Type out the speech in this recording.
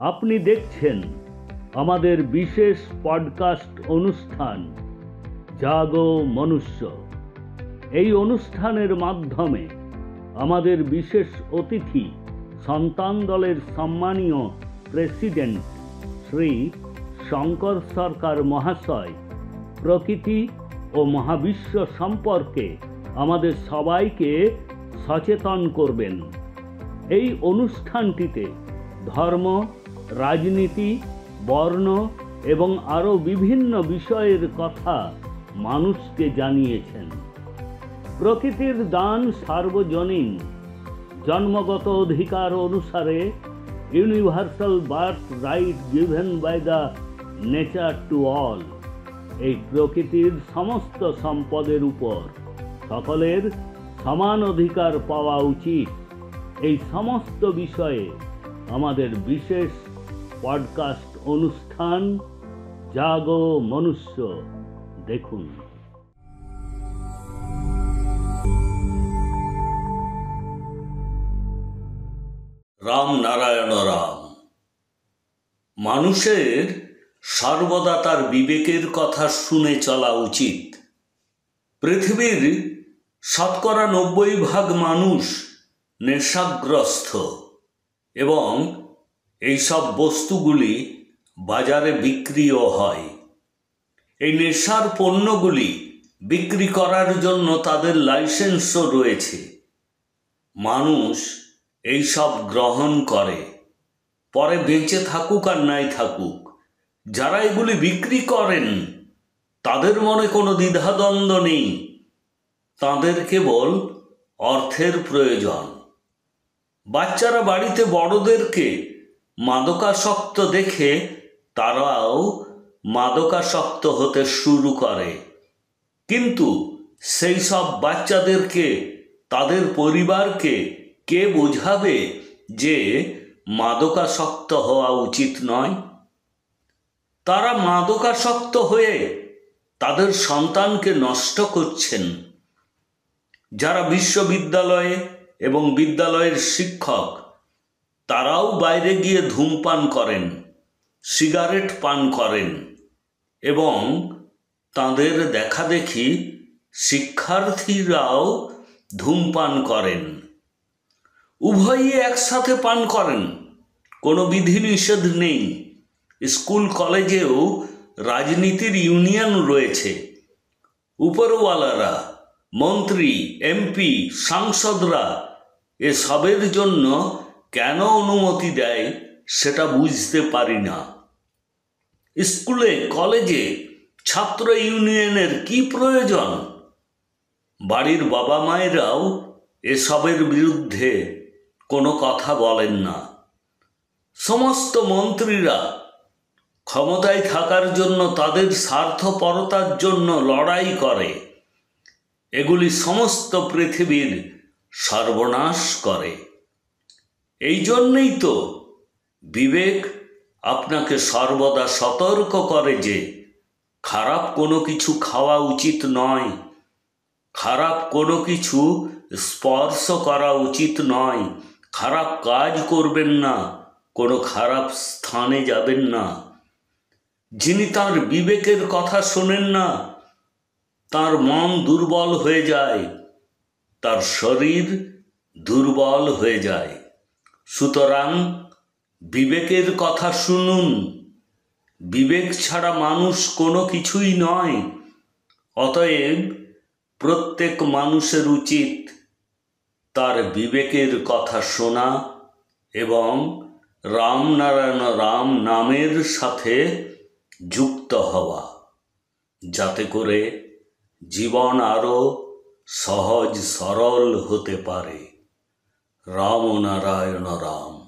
আপনি দেখছেন আমাদের বিশেষ পডকাস্ট অনুষ্ঠান জাগো মনুষ্য। এই অনুষ্ঠানের মাধ্যমে আমাদের বিশেষ অতিথি সন্তান দলের সম্মানীয় প্রেসিডেন্ট শ্রী শঙ্কর সরকার মহাশয় প্রকৃতি ও মহাবিশ্ব সম্পর্কে আমাদের সবাইকে সচেতন করবেন। এই অনুষ্ঠানটিতে ধর্ম, রাজনীতি, বর্ণ এবং আরও বিভিন্ন বিষয়ের কথা মানুষকে জানিয়েছেন। প্রকৃতির দান সার্বজনীন, জন্মগত অধিকার অনুসারে universal birth right given by the nature to all. এই প্রকৃতির সমস্ত সম্পদের উপর সকলের সমান অধিকার পাওয়া উচিত। এই সমস্ত বিষয়ে আমাদের বিশেষ পডকাস্ট অনুষ্ঠান জাগো মনুষ্য দেখুন। রাম নারায়ণ রাম। মানুষের সর্বদা তার বিবেকের কথা শুনে চলা উচিত। পৃথিবীর 90% মানুষ নেশাগ্রস্ত এবং এইসব বস্তুগুলি বাজারে বিক্রিও হয়। এই নেশার পণ্যগুলি বিক্রি করার জন্য তাদের লাইসেন্সও রয়েছে। মানুষ এইসব গ্রহণ করে, পরে বেঁচে থাকুক আর নাই থাকুক। যারা এগুলি বিক্রি করেন তাদের মনে কোনো দ্বিধাদ্বন্দ্ব নেই, তাদের কেবল অর্থের প্রয়োজন। বাচ্চারা বাড়িতে বড়দেরকে মাদকাসক্ত দেখে তারাও মাদকাসক্ত হতে শুরু করে, কিন্তু সেই সব বাচ্চাদেরকে, তাদের পরিবারকে কে বোঝাবে যে মাদকাসক্ত হওয়া উচিত নয়? তারা মাদকাসক্ত হয়ে তাদের সন্তানকে নষ্ট করছেন। যারা বিশ্ববিদ্যালয়ে এবং বিদ্যালয়ের শিক্ষক, তারাও বাইরে গিয়ে ধূমপান করেন, সিগারেট পান করেন এবং তাদের দেখাদেখি শিক্ষার্থীরাও ধূমপান করেন। উভয়ই একসাথে পান করেন, কোনো বিধিনিষেধ নেই। স্কুল কলেজেও রাজনীতির ইউনিয়ন রয়েছে। উপরওয়ালারা, মন্ত্রী, এমপি, সাংসদরা এসবের জন্য কেন অনুমতি দেয় সেটা বুঝতে পারি না। স্কুলে কলেজে ছাত্র ইউনিয়নের কি প্রয়োজন? বাড়ির বাবা মায়েরাও এসবের বিরুদ্ধে কোনো কথা বলেন না। সমস্ত মন্ত্রীরা ক্ষমতায় থাকার জন্য, তাদের স্বার্থপরতার জন্য লড়াই করে। এগুলি সমস্ত পৃথিবীর সর্বনাশ করে। এই জন্যই তো বিবেক আপনাকে সর্বদা সতর্ক করে যে খারাপ কোনো কিছু খাওয়া উচিত নয়, খারাপ কোনো কিছু স্পর্শ করা উচিত নয়, খারাপ কাজ করবেন না, কোনো খারাপ স্থানে যাবেন না। যিনি তার বিবেকের কথা শোনেন না, তার মন দুর্বল হয়ে যায়, তার শরীর দুর্বল হয়ে যায়। সুতরাং বিবেকের কথা শুনুন। বিবেক ছাড়া মানুষ কোনো কিছুই নয়। অতএব প্রত্যেক মানুষের উচিত তার বিবেকের কথা শোনা এবং রাম নারায়ণ রাম নামের সাথে যুক্ত হওয়া, যাতে করে জীবন আরও সহজ সরল হতে পারে। রাম নারায়ণ রাম।